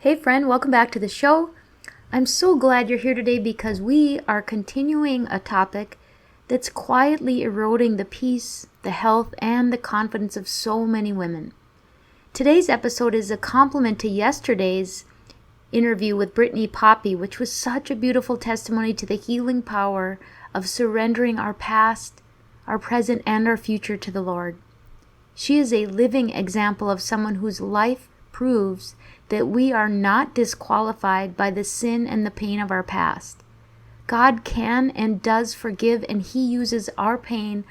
Hey friend, welcome back to the show. I'm so glad you're here today because we are continuing a topic that's quietly eroding the peace, the health, and the confidence of so many women. Today's episode is a complement to yesterday's interview with Brittany Poppy, which was such a beautiful testimony to the healing power of surrendering our past, our present, and our future to the Lord. She is a living example of someone whose life proves that we are not disqualified by the sin and the pain of our past. God can and does forgive, and He uses our pain,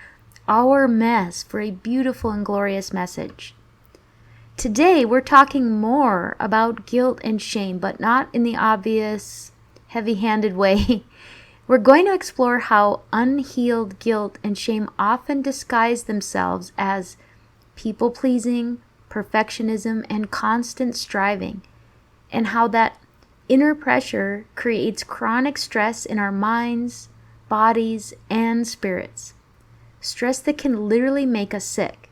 our mess, for a beautiful and glorious message. Today, we're talking more about guilt and shame, but not in the obvious, heavy-handed way. We're going to explore how unhealed guilt and shame often disguise themselves as people-pleasing, perfectionism, and constant striving, and how that inner pressure creates chronic stress in our minds, bodies, and spirits. Stress that can literally make us sick.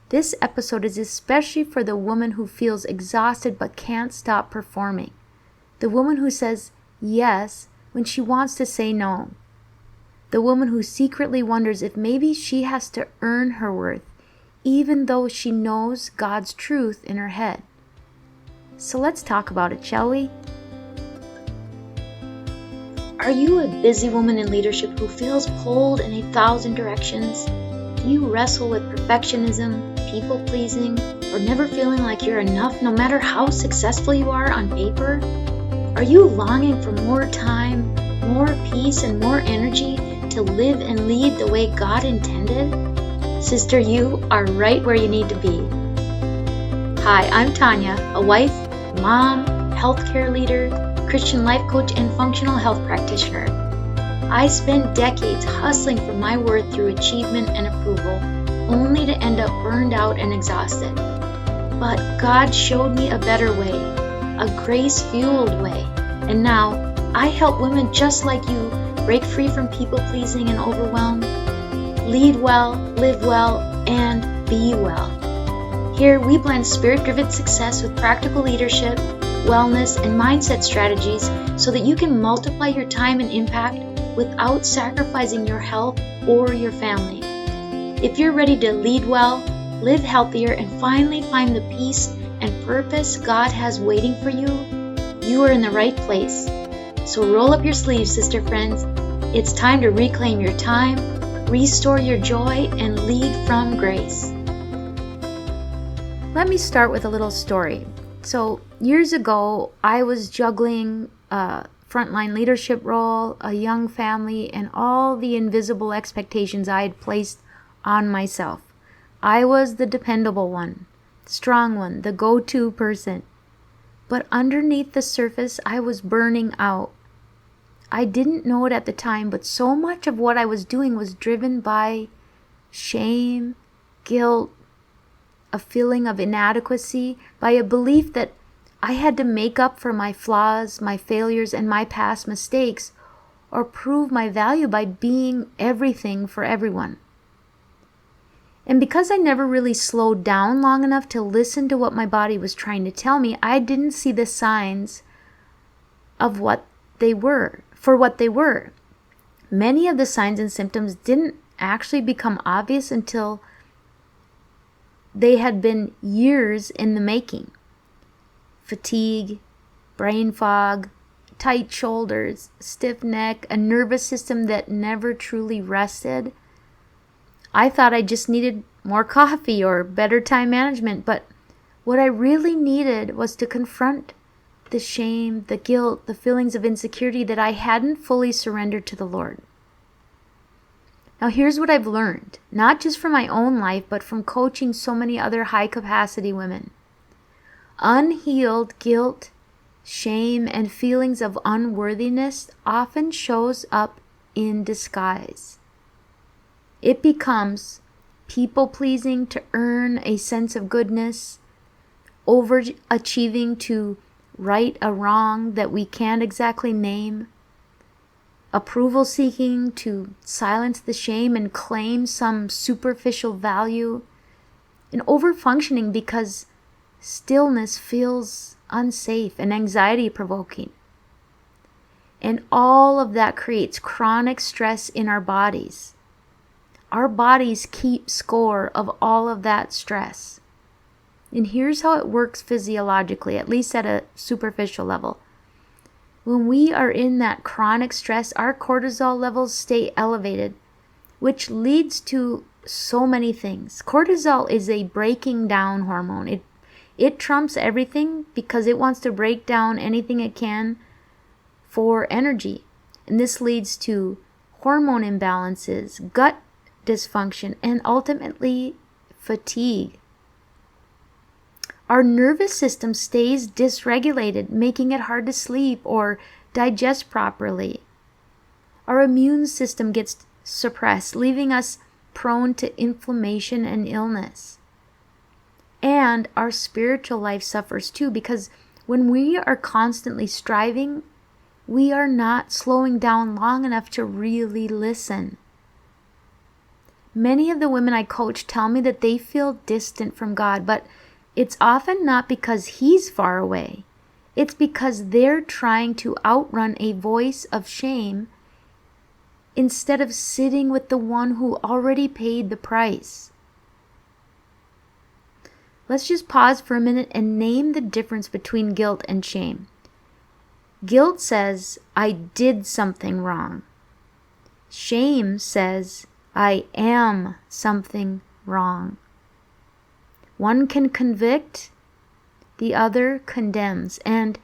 This episode is especially for the woman who feels exhausted but can't stop performing. The woman who says yes when she wants to say no. The woman who secretly wonders if maybe she has to earn her worth, even though she knows God's truth in her head. So let's talk about it, shall we? Are you a busy woman in leadership who feels pulled in 1,000 directions? Do you wrestle with perfectionism, people-pleasing, or never feeling like you're enough no matter how successful you are on paper? Are you longing for more time, more peace, and more energy to live and lead the way God intended? Sister, you are right where you need to be. Hi, I'm Tanya, a wife, mom, healthcare leader, Christian life coach, and functional health practitioner. I spent decades hustling for my worth through achievement and approval, only to end up burned out and exhausted. But God showed me a better way, a grace-fueled way, and now I help women just like you break free from people-pleasing and overwhelm. Lead well, live well, and be well. Here we blend spirit-driven success with practical leadership, wellness, and mindset strategies so that you can multiply your time and impact without sacrificing your health or your family. If you're ready to lead well, live healthier, and finally find the peace and purpose God has waiting for you, you are in the right place. So roll up your sleeves, sister friends. It's time to reclaim your time, restore your joy, and lead from grace. Let me start with a little story. So years ago, I was juggling a frontline leadership role, a young family, and all the invisible expectations I had placed on myself. I was the dependable one, strong one, the go-to person. But underneath the surface, I was burning out. I didn't know it at the time, but so much of what I was doing was driven by shame, guilt, a feeling of inadequacy, by a belief that I had to make up for my flaws, my failures, and my past mistakes, or prove my value by being everything for everyone. And because I never really slowed down long enough to listen to what my body was trying to tell me, I didn't see the signs of what they were. For what they were. Many of the signs and symptoms didn't actually become obvious until they had been years in the making. Fatigue, brain fog, tight shoulders, stiff neck, a nervous system that never truly rested. I thought I just needed more coffee or better time management, but what I really needed was to confront the shame, the guilt, the feelings of insecurity that I hadn't fully surrendered to the Lord. Now here's what I've learned, not just from my own life, but from coaching so many other high-capacity women. Unhealed guilt, shame, and feelings of unworthiness often shows up in disguise. It becomes people-pleasing to earn a sense of goodness, overachieving to right a wrong that we can't exactly name, approval seeking to silence the shame and claim some superficial value, and overfunctioning because stillness feels unsafe, and anxiety provoking. And all of that creates chronic stress in our bodies. Our bodies keep score of all of that stress. And here's how it works physiologically, at least at a superficial level. When we are in that chronic stress, our cortisol levels stay elevated, which leads to so many things. Cortisol is a breaking down hormone. It trumps everything because it wants to break down anything it can for energy. And this leads to hormone imbalances, gut dysfunction, and ultimately fatigue. Our nervous system stays dysregulated, making it hard to sleep or digest properly. Our immune system gets suppressed, leaving us prone to inflammation and illness. And our spiritual life suffers too, because when we are constantly striving, we are not slowing down long enough to really listen. Many of the women I coach tell me that they feel distant from God, but it's often not because He's far away. It's because they're trying to outrun a voice of shame instead of sitting with the one who already paid the price. Let's just pause for a minute and name the difference between guilt and shame. Guilt says, I did something wrong. Shame says, I am something wrong. One can convict, the other condemns, and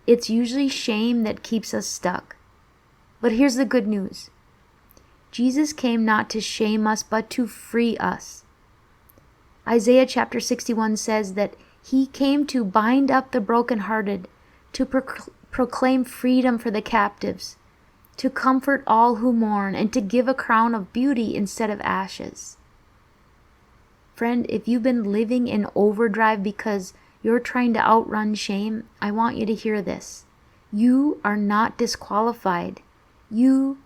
it's usually shame that keeps us stuck. But here's the good news. Jesus came not to shame us, but to free us. Isaiah chapter 61 says that He came to bind up the brokenhearted, to proclaim freedom for the captives, to comfort all who mourn, and to give a crown of beauty instead of ashes. Friend, if you've been living in overdrive because you're trying to outrun shame, I want you to hear this. You are not disqualified. You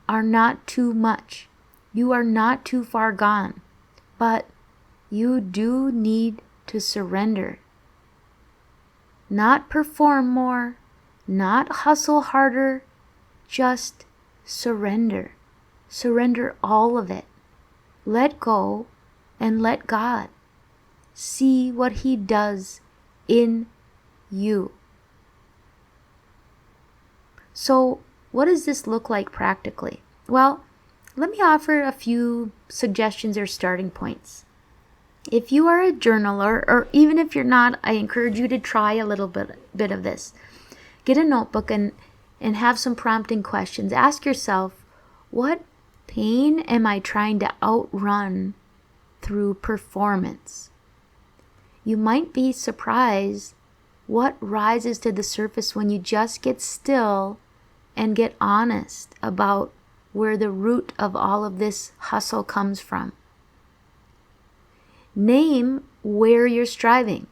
are not too much. You are not too far gone. But you do need to surrender. Not perform more, not hustle harder, just surrender. Surrender all of it. Let go and let God. See what He does in you. So, what does this look like practically? Well, let me offer a few suggestions or starting points. If you are a journaler, or even if you're not, I encourage you to try a little bit of this. Get a notebook and have some prompting questions. Ask yourself, what pain am I trying to outrun through performance? You might be surprised what rises to the surface when you just get still and get honest about where the root of all of this hustle comes from. Name where you're striving.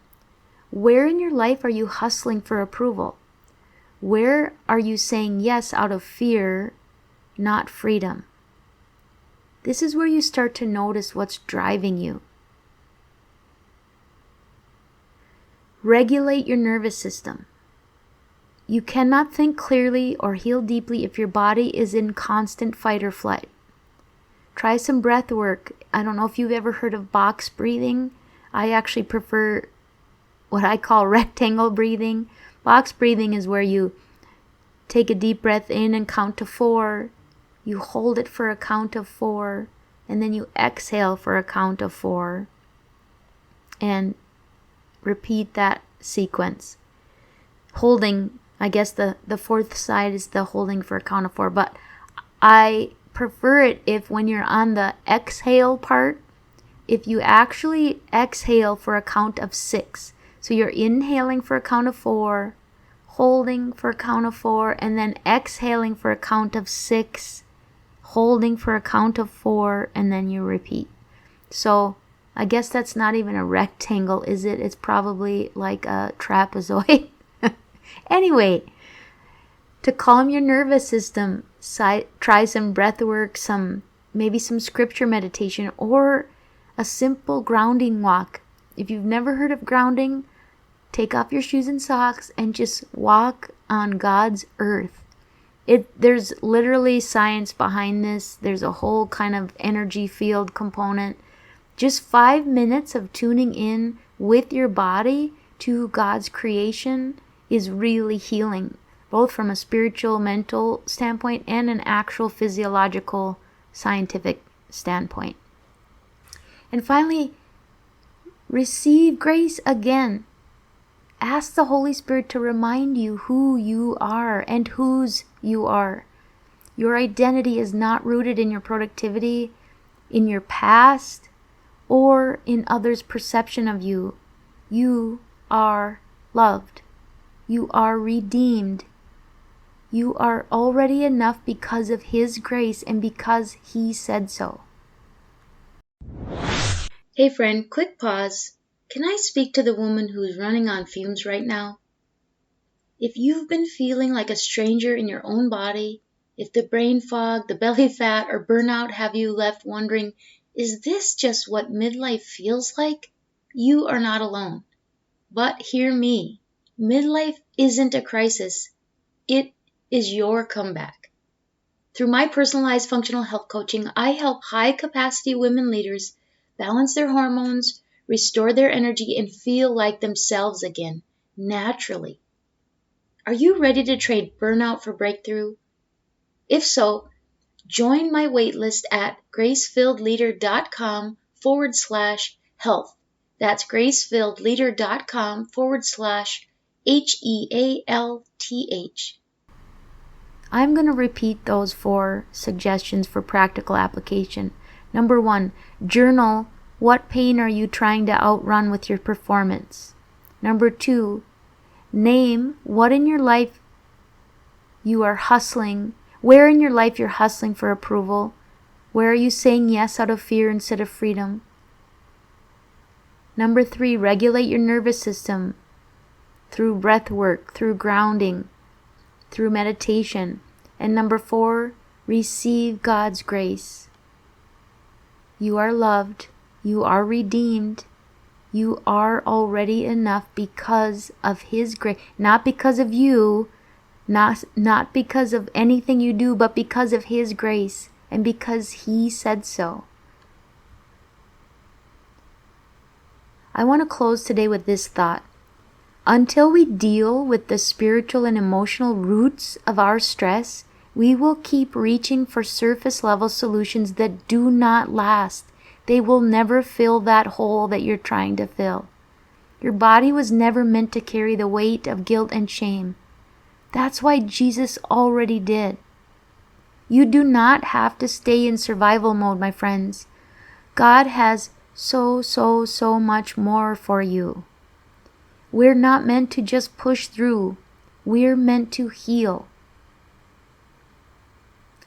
Where in your life are you hustling for approval? Where are you saying yes out of fear, not freedom? This is where you start to notice what's driving you. Regulate your nervous system. You cannot think clearly or heal deeply if your body is in constant fight or flight. Try some breath work. I don't know if you've ever heard of box breathing. I actually prefer what I call rectangle breathing. Box breathing is where you take a deep breath in and count to 4. You hold it for a count of 4. And then you exhale for a count of 4. And repeat that sequence. Holding, I guess the fourth side is the holding for a count of 4. But I prefer it if when you're on the exhale part, if you actually exhale for a count of 6. So you're inhaling for a count of 4, holding for a count of 4, and then exhaling for a count of 6, holding for a count of 4, and then you repeat. So I guess that's not even a rectangle, is it? It's probably like a trapezoid. Anyway, to calm your nervous system, try some breath work, maybe some scripture meditation, or a simple grounding walk. If you've never heard of grounding, take off your shoes and socks and just walk on God's earth. There's literally science behind this. There's a whole kind of energy field component. Just 5 minutes of tuning in with your body to God's creation is really healing, both from a spiritual, mental standpoint and an actual physiological, scientific standpoint. And finally, receive grace again. Ask the Holy Spirit to remind you who you are and whose you are. Your identity is not rooted in your productivity, in your past, or in others' perception of you. You are loved. You are redeemed. You are already enough because of His grace and because He said so. Hey friend, quick pause. Can I speak to the woman who's running on fumes right now? If you've been feeling like a stranger in your own body, if the brain fog, the belly fat, or burnout have you left wondering, is this just what midlife feels like? You are not alone. But hear me, midlife isn't a crisis. It is your comeback. Through my personalized functional health coaching, I help high-capacity women leaders balance their hormones, restore their energy, and feel like themselves again, naturally. Are you ready to trade burnout for breakthrough? If so, join my waitlist at gracefilledleader.com/health. That's gracefilledleader.com/HEALTH. I'm going to repeat those 4 suggestions for practical application. Number 1, journal what pain are you trying to outrun with your performance. Number 2, name what in your life you are hustling, where in your life you're hustling for approval. Where are you saying yes out of fear instead of freedom? Number 3, regulate your nervous system through breath work, through grounding, through meditation. And number 4, receive God's grace. You are loved. You are redeemed. You are already enough because of His grace. Not because of you, not because of anything you do, but because of His grace and because He said so. I want to close today with this thought. Until we deal with the spiritual and emotional roots of our stress, we will keep reaching for surface level solutions that do not last. They will never fill that hole that you're trying to fill. Your body was never meant to carry the weight of guilt and shame. That's why Jesus already did. You do not have to stay in survival mode, my friends. God has so much more for you. We're not meant to just push through. We're meant to heal.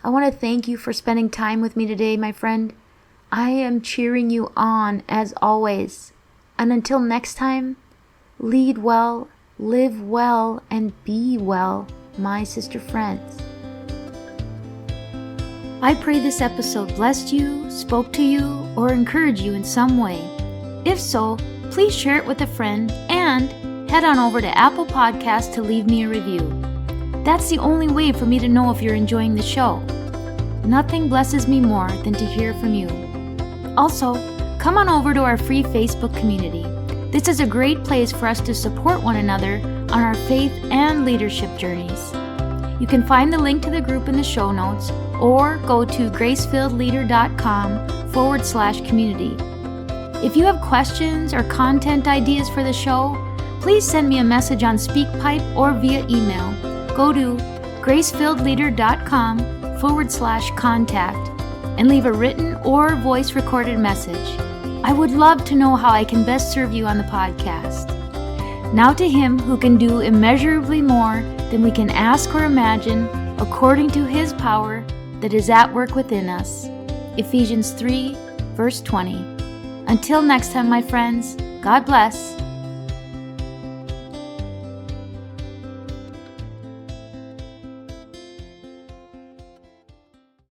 I want to thank you for spending time with me today, my friend. I am cheering you on as always. And until next time, lead well, live well, and be well, my sister friends. I pray this episode blessed you, spoke to you, or encouraged you in some way. If so, please share it with a friend and head on over to Apple Podcasts to leave me a review. That's the only way for me to know if you're enjoying the show. Nothing blesses me more than to hear from you. Also, come on over to our free Facebook community. This is a great place for us to support one another on our faith and leadership journeys. You can find the link to the group in the show notes or go to gracefilledleader.com/community. If you have questions or content ideas for the show, please send me a message on SpeakPipe or via email. Go to gracefilledleader.com/contact and leave a written or voice recorded message. I would love to know how I can best serve you on the podcast. Now to Him who can do immeasurably more than we can ask or imagine, according to His power that is at work within us. Ephesians 3, verse 20. Until next time, my friends, God bless.